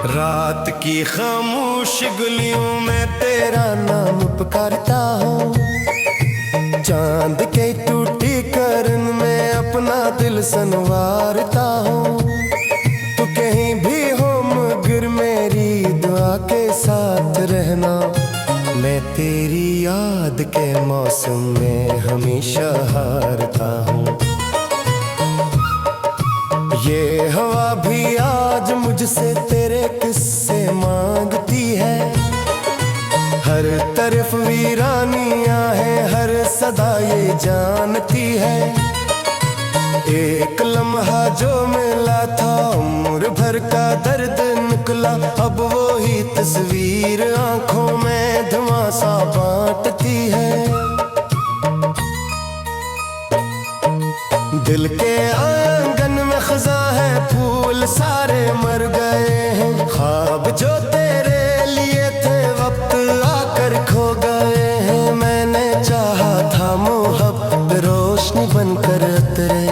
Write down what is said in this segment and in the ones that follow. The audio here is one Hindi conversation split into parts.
रात की खामोश गलियों में तेरा नाम पुकारता हूँ। चांद के टूटी करन में अपना दिल संवारता हूँ। तू कहीं भी हो मगर मेरी दुआ के साथ रहना। मैं तेरी याद के मौसम में हमेशा हारता हूँ। ये हवा भी आज मुझसे तेरे किस्से मांगती है। हर तरफ वीरानियां हैं, हर सदा ये जानती है। एक लम्हा जो मिला था उम्र भर का दर्द निकला। अब वो ही तस्वीर आंखों में धुआं सा बांटती है। दिल के आंगन में खजा है, फूल सारे मर गए हैं। ख्वाब जो तेरे लिए थे वक्त आकर खो गए हैं। मैंने चाहा था मोहब्बत रोशनी बनकर उतरे,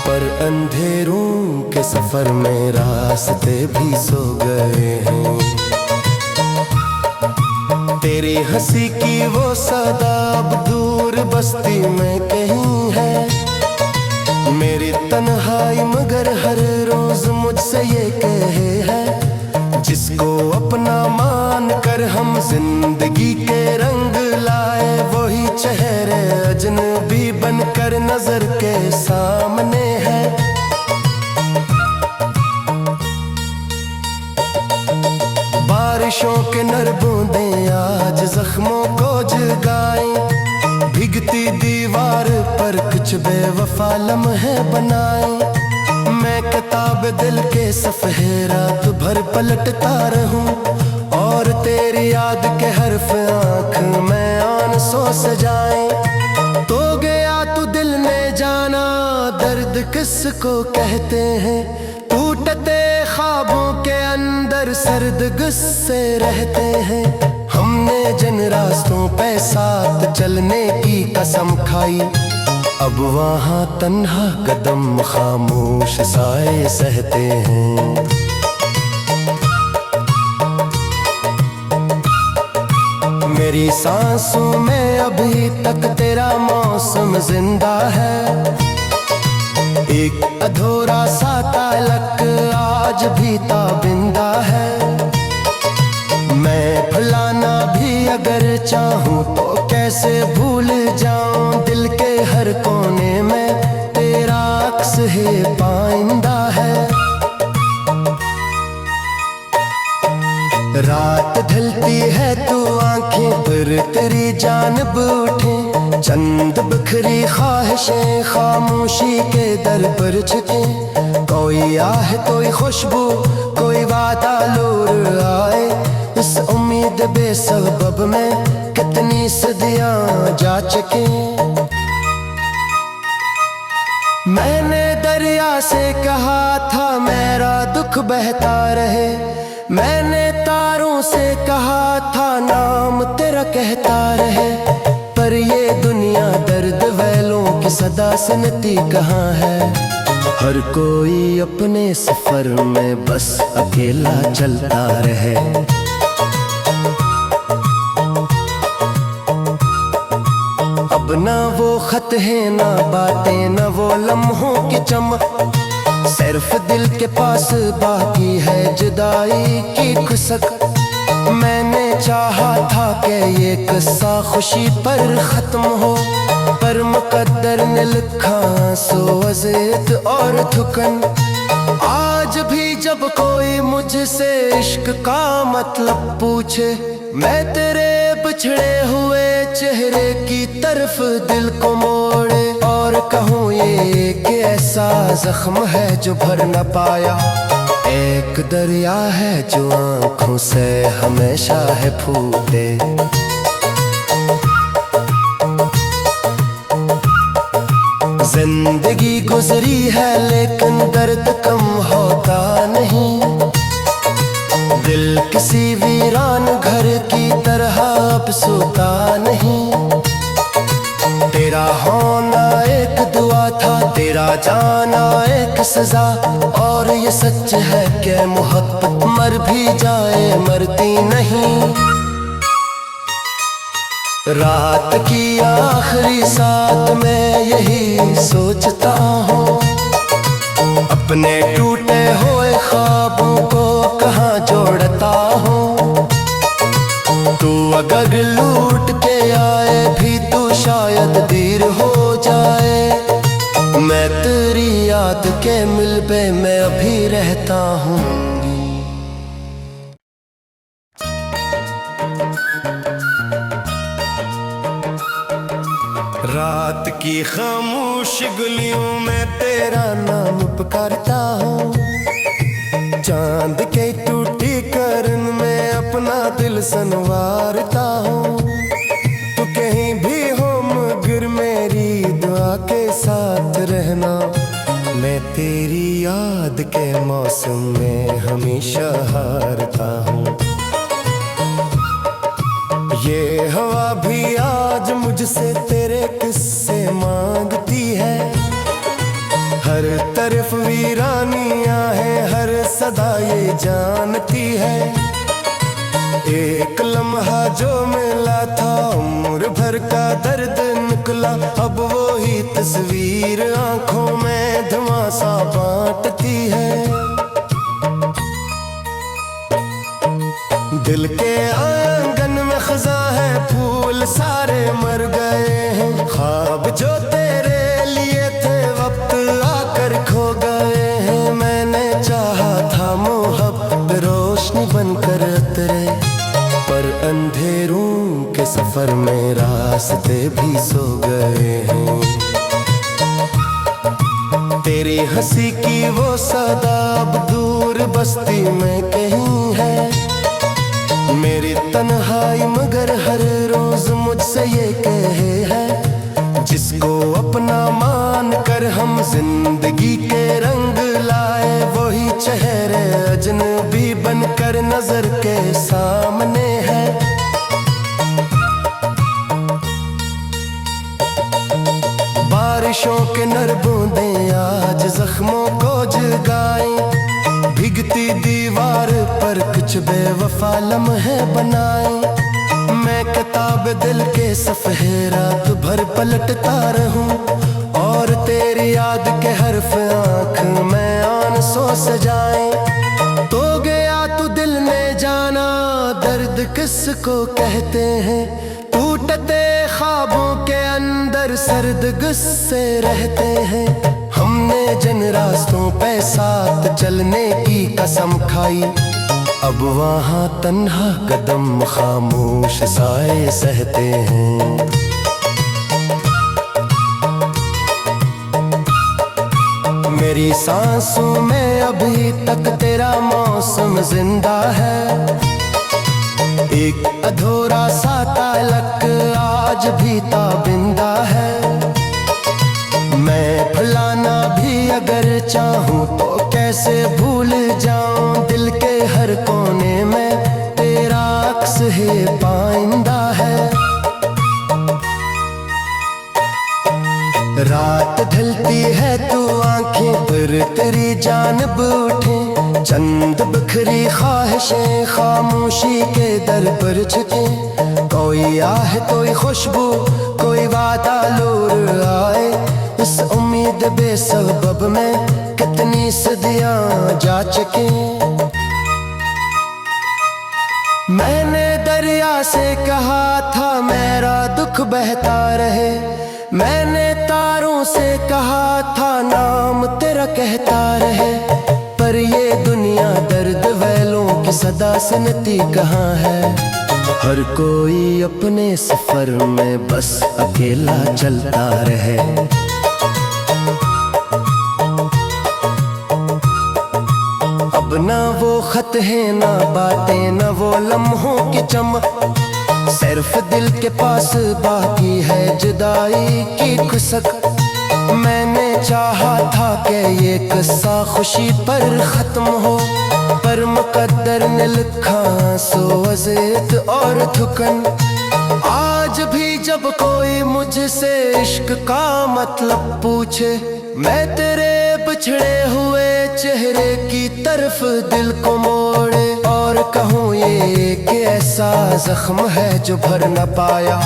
पर अंधेरों के सफर में रास्ते भी सो गए हैं। तेरी हंसी की वो सदा अब दूर बस्ती में कहीं है। मेरी तन्हाई मगर हर रोज मुझसे ये कहे है। जिसको अपना मान कर हम जिंदगी के रंग लाए, वही चेहरे अजनबी बनकर नजर के सामने है। बारिशों के नर बूंदें आज जख्मों को जगाएं। भीगती दीवार पर कुछ बेवफा लम्हे बनाए। मैं किताब दिल के सफ़े रात भर पलटता रहूं, और तेरी याद के हर्फ आँख में आंसू सजाए। तो गया तू दिल ने जाना, दर्द किसको कहते हैं। टूटते ख्वाबों के अंदर सर्द गुस्से रहते हैं। हमने जिन रास्तों पे साथ चलने की कसम खाई, अब वहाँ तन्हा कदम खामोश साए सहते हैं। मेरी सांसों में अभी तक तेरा मौसम जिंदा है। एक अधूरा सा ताल्लुक आज भी ताबिंदा है। मैं भुलाना भी अगर चाहूँ तो कैसे भूल जाऊं। दिल के हर कोने में तेरा अक्स है पाइंदा है। रात ढलती है तू आंखें पर तेरी जानब उठे। चंद बिखरी ख्वाहिशें खामोशी के दर पर झुके। कोई आह कोई खुशबू कोई वादा लूर आए। इस उम्मीद बेसबब में कितनी सदियां जा चुके। मैंने दरिया से कहा था मेरा दुख बहता रहे। मैंने तारों से कहा था नाम तेरा कहता रहे। पर ये दुनिया दर्द वैलों की सदा सुनती कहाँ है। हर कोई अपने सफर में बस अकेला चलता रहे। अब ना वो खत है ना बातें ना वो लम्हों की चमक। सिर्फ दिल के पास बाकी है जुदाई की खुशक। मैंने चाहा था कि ये किस्सा खुशी पर खत्म हो, पर मुकद्दर ने लिखा सो अज़ियत और थुकन। आज भी जब कोई मुझसे इश्क का मतलब पूछे, मैं तेरे बिछड़े हुए चेहरे की तरफ दिल को मोड़े और कहूँ ये कि ऐसा जख्म है जो भर न पाया। एक दरिया है जो आँखों से हमेशा है फूटे। जिंदगी गुजरी है लेकिन दर्द कम होता नहीं। दिल किसी वीरान घर की तरह अब सोता नहीं। तेरा होना एक दुआ था, तेरा मेरा जाना एक सजा, और ये सच है कि मोहब्बत मर भी जाए मरती नहीं। रात की आखिरी साथ में यही सोचता हूँ, अपने टूटे हुए ख्वाबों को कहाँ जोड़ता हूँ। तू अगर लूट के आए भी तो शायद देर हो जाए, मैं तेरी याद के मिलबे में अभी रहता हूँ। रात की खामोश गलियों में तेरा नाम पुकारता हूँ, चांद के टूटी करन में अपना दिल संवारता हूँ। तू कहीं भी हो मगर मेरी दुआ के साथ रहना, मैं तेरी याद के मौसम में हमेशा हारता हूँ। ये हवा भी आज मुझसे तेरे किस्से मांगती है, हर तरफ वीरानियां हैं, हर सदा ये जानती है। एक लम्हा जो मिला था उम्र भर का दर्द निकला, अब वो ही तस्वीर आंखों में धुआं सा बांटती है। दिल के आंगन में खजा है, फूल सारे मर गए हैं, ख्वाब जो तेरे लिए थे वक्त आकर खो गए हैं। मैंने चाहा था मोहब्बत रोशनी बनकर उतरे, पर अंधेरों के सफर में रास्ते भी सो गए हैं। तेरी हंसी की वो सदा अब दूर बस्ती में कहीं है, मेरी तन्हाई मगर हर रोज मुझसे ये कहे है, जिसको अपना मान कर हम जिंदगी के रंग लाए, वही चेहरे अजनबी बनकर नजर के सामने है। बारिशों के नर बूंदें आज जख्मों को जगाएं, भीगती दीवार पर कुछ बेवफा लम्हे बनाए। मैं किताब दिल के सफ़े रात भर पलटता रहूं, और तेरी याद के हर्फ आँख में आंसू सजाए। तो गया तू दिल ने जाना दर्द किसको कहते हैं, टूटते ख्वाबों के अंदर सर्द गुस्से रहते हैं। हमने जिन रास्तों पे साथ चलने की कसम खाई, अब वहाँ तन्हा कदम खामोश साए सहते हैं। मेरी सांसों में अभी तक तेरा मौसम जिंदा है, एक अधूरा सा ताल्लुक आज भी ताबिंदा है। मैं भुलाना भी अगर चाहूँ तो कैसे भूल जाऊं, दिल के हर कोने में तेरा अक्स है पाइंदा है। रात ढलती है तो आंखें पर तेरी जानिब उठे, चंद बिखरी ख्वाहिशें खामोशी के दर पर झुके। कोई आह कोई खुशबू कोई वादा लूर आए, इस उम्मीद बेसबब में कितनी सदियां जा चुके। मैंने दरिया से कहा था मेरा दुख बहता रहे, मैंने तारों से कहा था नाम तेरा कहता रहे, पर ये दुनिया दर्द वैलों की सदा सुनती कहाँ है। हर कोई अपने सफर में बस अकेला चलता रहे। अब ना वो खत है ना बातें ना वो लम्हों की चमक, सिर्फ दिल के पास बाकी है जुदाई की खुशक। मैंने चाहा था कि ये किस्सा खुशी पर खत्म हो, पर मुकद्दर ने लिखा सो अज़ियत और थुकन। आज भी जब कोई मुझसे इश्क का मतलब पूछे, मैं तेरे बिछड़े हुए चेहरे की तरफ दिल को मोड़े और कहूँ ये कि ऐसा जख्म है जो भर न पाया,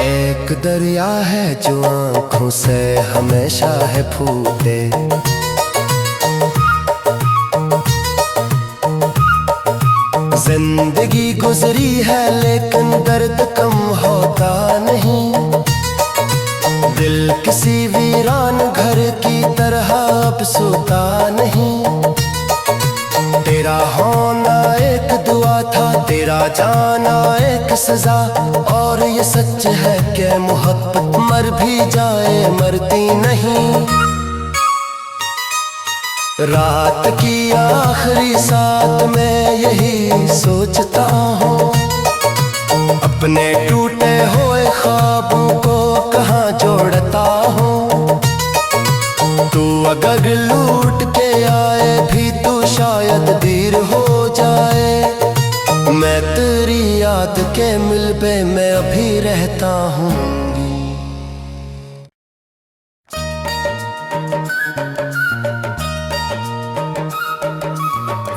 एक दरिया है जो आँखों से हमेशा है फूटे। जिंदगी गुजरी है लेकिन दर्द कम होता नहीं, दिल किसी वीरान घर की तरह अब सोता नहीं। तेरा होना एक दुआ था, तेरा जाना एक सजा, और ये सच है कि मोहब्बत मर भी जाए मरती नहीं। रात की आखिरी साथ में यही सोचता हूँ, अपने टूटे हुए ख्वाबों को कहाँ जोड़ता हूँ। तू अगर लूट के आए भी तो शायद देर हो जाए, मैं तेरी याद के मिलबे में अभी रहता हूँ।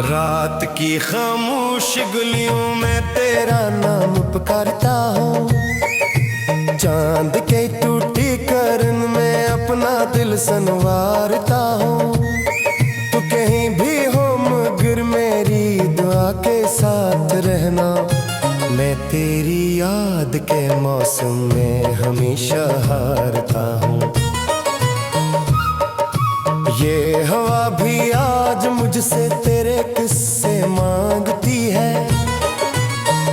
रात की खामोश गलियों में तेरा नाम पुकारता हूँ, चांद के टूटी करन में अपना दिल संवारता हूँ। तो कहीं भी हो मगर मेरी दुआ के साथ रहना, मैं तेरी याद के मौसम में हमेशा हारता हूँ। ये हवा भी आज मुझसे तेरे किस्से मांगती है,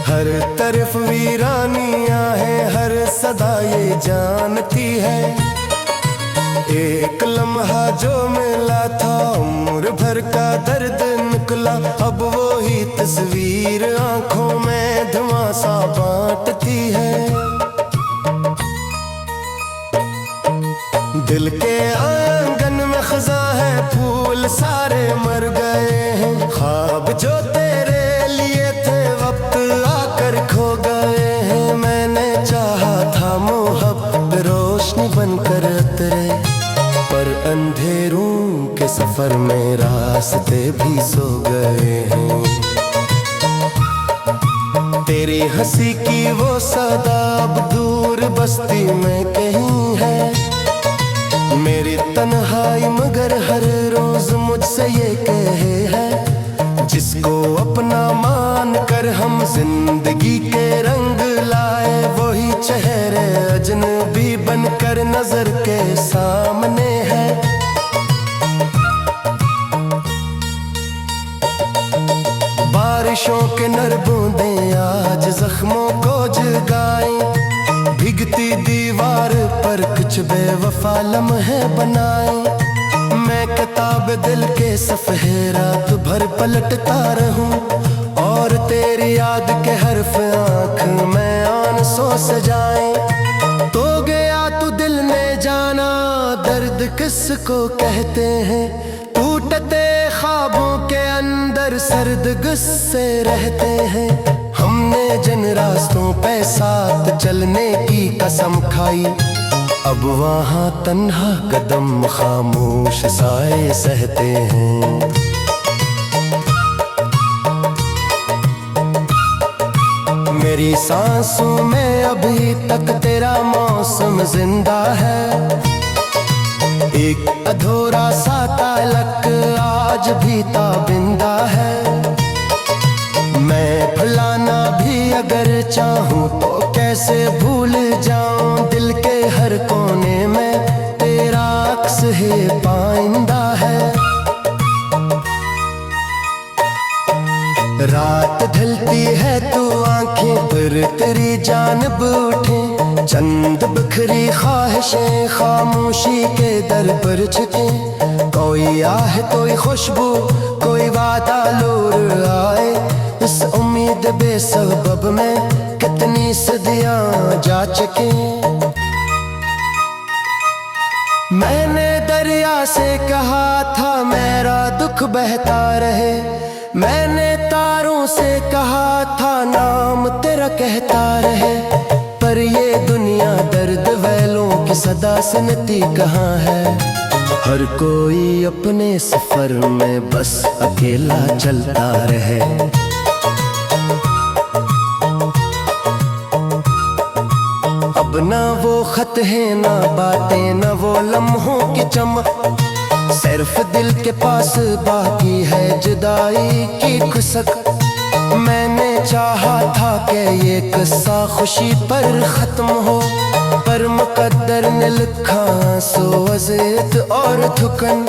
हर तरफ वीरानियां है, हर सदा ये जानती है। एक लम्हा जो मिला था उम्र भर का दर्द निकला, अब वो ही तस्वीर आंखों में धुआं सा बांटती है। दिल के आंगन में खजा है, फूल सारे मर गए हैं, ख्वाब जो तेरे लिए थे वक्त आकर खो गए हैं। मैंने चाहा था मोहब्बत रोशनी बनकर उतरे, पर अंधेरों के सफर में रास्ते भी सो गए हैं। तेरी हंसी की वो सदा अब दूर बस्ती में कहीं है, मेरी तन्हाई मगर हर रोज मुझसे ये कहे है, जिसको अपना मान कर हम जिंदगी के रंग लाए, वही चेहरे अजनबी बनकर नजर के सामने है। बारिशों के नर बूंदें आज जख्मों को जगाएं, भीगती दीवार पर कुछ बेवफा लम्हे बनाए। मैं किताब दिल के सफ़े रात भर पलटता रहूं, और तेरी याद के हर्फ आँख में आंसू सजाए। तो गया तू दिल ने जाना दर्द किसको कहते हैं, टूटते ख्वाबों के अंदर सर्द गुस्से रहते हैं। हमने जिन रास्तों पे साथ चलने की कसम खाई, अब वहाँ तन्हा कदम खामोश साए सहते हैं। मेरी सांसों में अभी तक तेरा मौसम जिंदा है, एक अधूरा सा ताल्लुक आज भी ताबिंदा है। मैं भुलाना भी अगर चाहूँ तो कैसे भूल जाऊं, दिल के हर कोने में तेरा अक्स ही पाइंदा है। रात ढलती है तो आंखें पर तेरी जानिब उठे, चंद बिखरी ख्वाहिशें खामोशी के दर पर झुके। कोई आह कोई खुशबू कोई वादा लूर आए, इस उम्मीद बेसबब में कितनी सदियां जा चुके। मैंने दरिया से कहा था मेरा दुख बहता रहे, मैंने तारों से कहा था नाम तेरा कहता रहे, पर ये दुनिया दर्द वैलों की सदा सुनती कहाँ है। हर हर कोई अपने सफर में बस अकेला चलता रहे। अब ना वो खत है ना बातें ना वो लम्हों की चमक, सिर्फ दिल के पास बाकी है जुदाई की खुशक। मैंने चाहा था कि ये किस्सा खुशी पर खत्म हो, पर मुकद्दर ने लिखा आंसू अज़ियत और थुकन।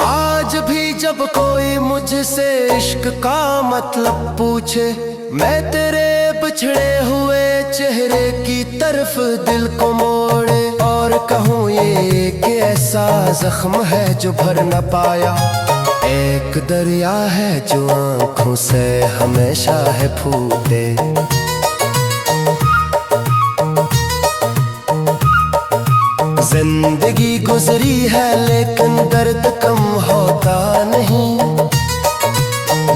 आज भी जब कोई मुझसे इश्क का मतलब पूछे, मैं तेरे बिछड़े हुए चेहरे की तरफ दिल को मोड़े और कहूँ ये कि ऐसा जख्म है जो भर न पाया, एक दरिया है जो आँखों से हमेशा है फूटे। जिंदगी गुजरी है लेकिन दर्द कम होता नहीं,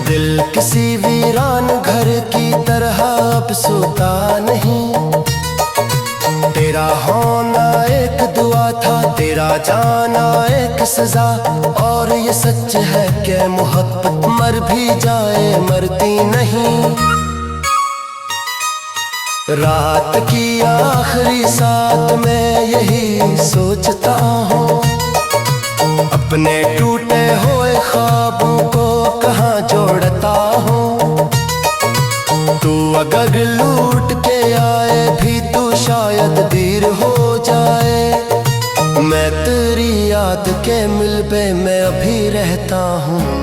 दिल किसी वीरान घर की तरह अब सोता नहीं। तेरा होना एक दुआ था, तेरा जाना एक सजा, और ये सच है कि मोहब्बत मर भी जाए मरती नहीं। रात की आखिरी साथ में यही सोचता हूँ, अपने टूटे हुए ख्वाबों को कहाँ जोड़ता हूँ। तू अगर लूट के आए भी तो शायद देर हो जाए, मैं तेरी याद के मिलबे में अभी रहता हूँ।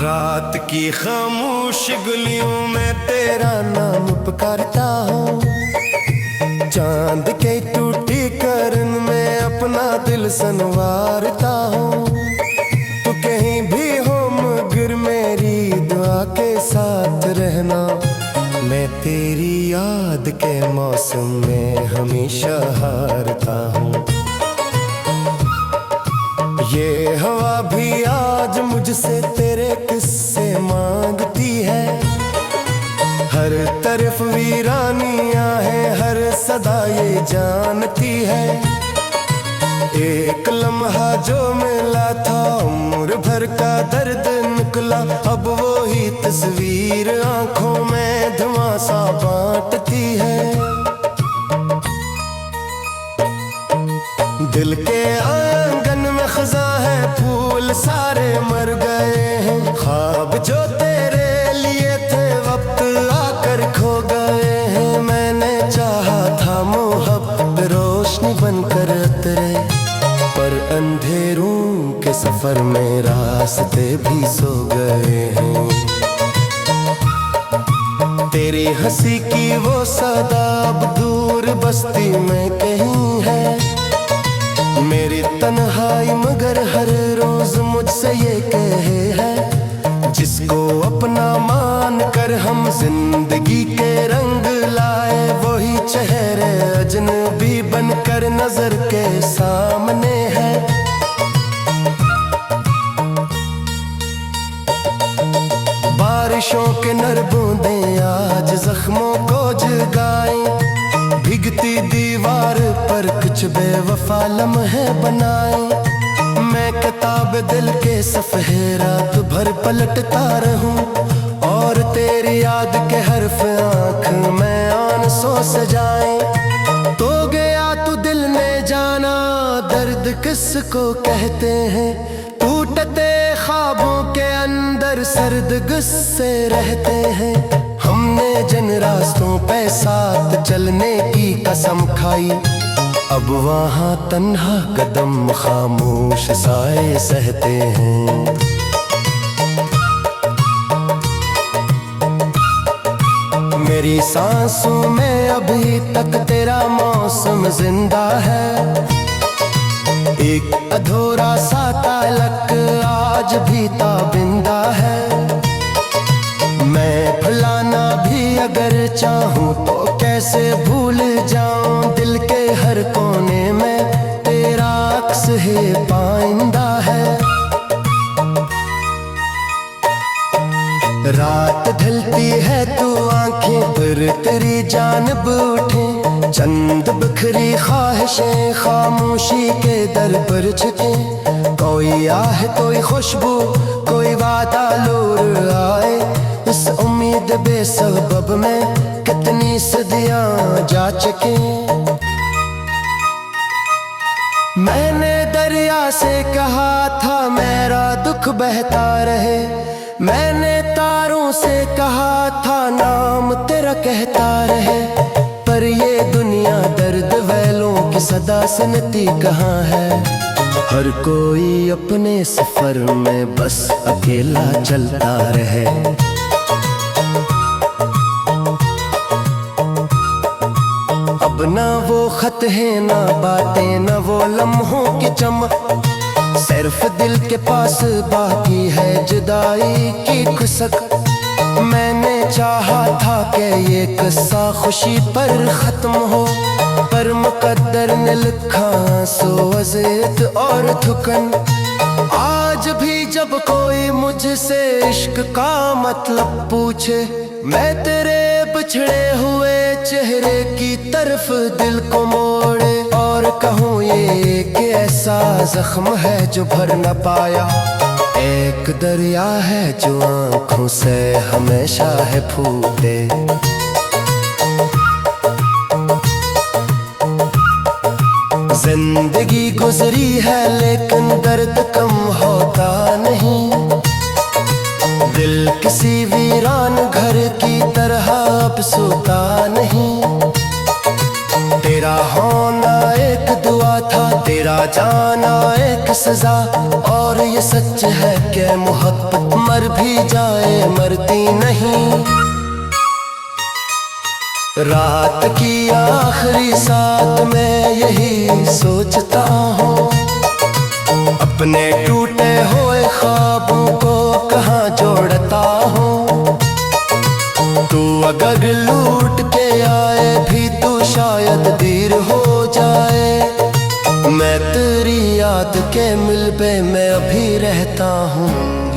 रात की खामोश गलियों में तेरा नाम पुकारता हूँ, चांद के टूटी करन में अपना दिल संवारता हूँ। तू कहीं भी हो मगर मेरी दुआ के साथ रहना, मैं तेरी याद के मौसम में हमेशा हारता हूँ। ये हवा भी आज मुझसे तेरे किस्से मांगती है, हर तरफ वीरानियां है, हर सदा ये जानती है। एक लम्हा जो मिला था उम्र भर का दर्द निकला, अब वो ही तस्वीर आंखों में धुआं सा बांटती है। दिल के आंगन में खज़ा है, फूल सारे मर गए हैं, ख्वाब जो तेरे लिए थे वक्त आकर खो गए हैं। मैंने चाहा था मोहब्बत रोशनी बनकर उतरे, पर अंधेरों के सफर में रास्ते भी सो गए हैं। तेरी हंसी की वो सदा अब दूर बस्ती में कहीं है, मेरी तन्हाई मगर हर रोज मुझसे ये कहे है, जिसको अपना मान कर हम जिंदगी के रंग लाए, वही चेहरे अजनबी बनकर नजर के सामने है। बारिशों के नर बूंदें आज जख्मों को जगाएं, भीगती दीवार पर कुछ बेवफा लम्हे बनाए। मैं किताब दिल के सफ़े रात भर पलटता रहूं, और तेरी याद के हर्फ आँख में आंसू सजाए। तो गया तू दिल ने जाना दर्द किसको कहते हैं, टूटते ख्वाबों के अंदर सर्द गुस्से रहते हैं। हमने जिन रास्तों पे साथ चलने की कसम खाई, अब वहाँ तन्हा कदम खामोश साए सहते हैं। मेरी सांसों में अभी तक तेरा मौसम जिंदा है, एक अधूरा सा ताल्लुक आज भी ताबिंदा है। मैं भुलाना भी अगर चाहूँ तो कैसे भूल जाऊं, दिल के हर कोने में तेरा अक्स है पाइंदा है। रात ढलती है तू आंखें पर अगर तेरी जानब उठे चंद बिखरी ख्वाहिशें खामोशी के दर पर झुके, कोई आह कोई खुशबू कोई वादा लूर आए, इस उम्मीद बेसबब में कितनी सदियां जा चुके। मैंने दरिया से कहा था मेरा दुख बहता रहे, मैंने तारों से कहा था नाम तेरा कहता रहे, पर ये दुनिया दर्द वैलों की सदा सुनती कहाँ है। हर कोई अपने सफर में बस अकेला चलता रहे। अब ना वो खत है ना बातें ना वो लम्हों की चमक, सिर्फ दिल के पास बाकी है जुदाई की खुशक। मैंने चाहा था कि ये किस्सा खुशी पर खत्म हो, पर मुकद्दर ने लिखा सो अज़ियत और थुकन। आज भी जब कोई मुझसे इश्क का मतलब पूछे, मैं तेरे बिछड़े हुए चेहरे की तरफ दिल को मोड़े और कहूँ ये एक ऐसा जख्म है जो भर न पाया, एक दरिया है जो आँखों से हमेशा है फूटे। जिंदगी गुजरी है लेकिन दर्द कम होता नहीं, दिल किसी वीरान घर की तरह अब सोता नहीं। तेरा होना एक दुआ था, तेरा जाना एक सजा, और ये सच है कि मोहब्बत मर भी जाए मरती नहीं। रात की आखिरी साथ में यही सोचता हूँ, अपने टूटे हुए ख्वाबों को कहाँ जोड़ता हूँ। तू अगर लूट के आए भी तो शायद देर हो जाए, मैं तेरी याद के मिलबे में अभी रहता हूँ।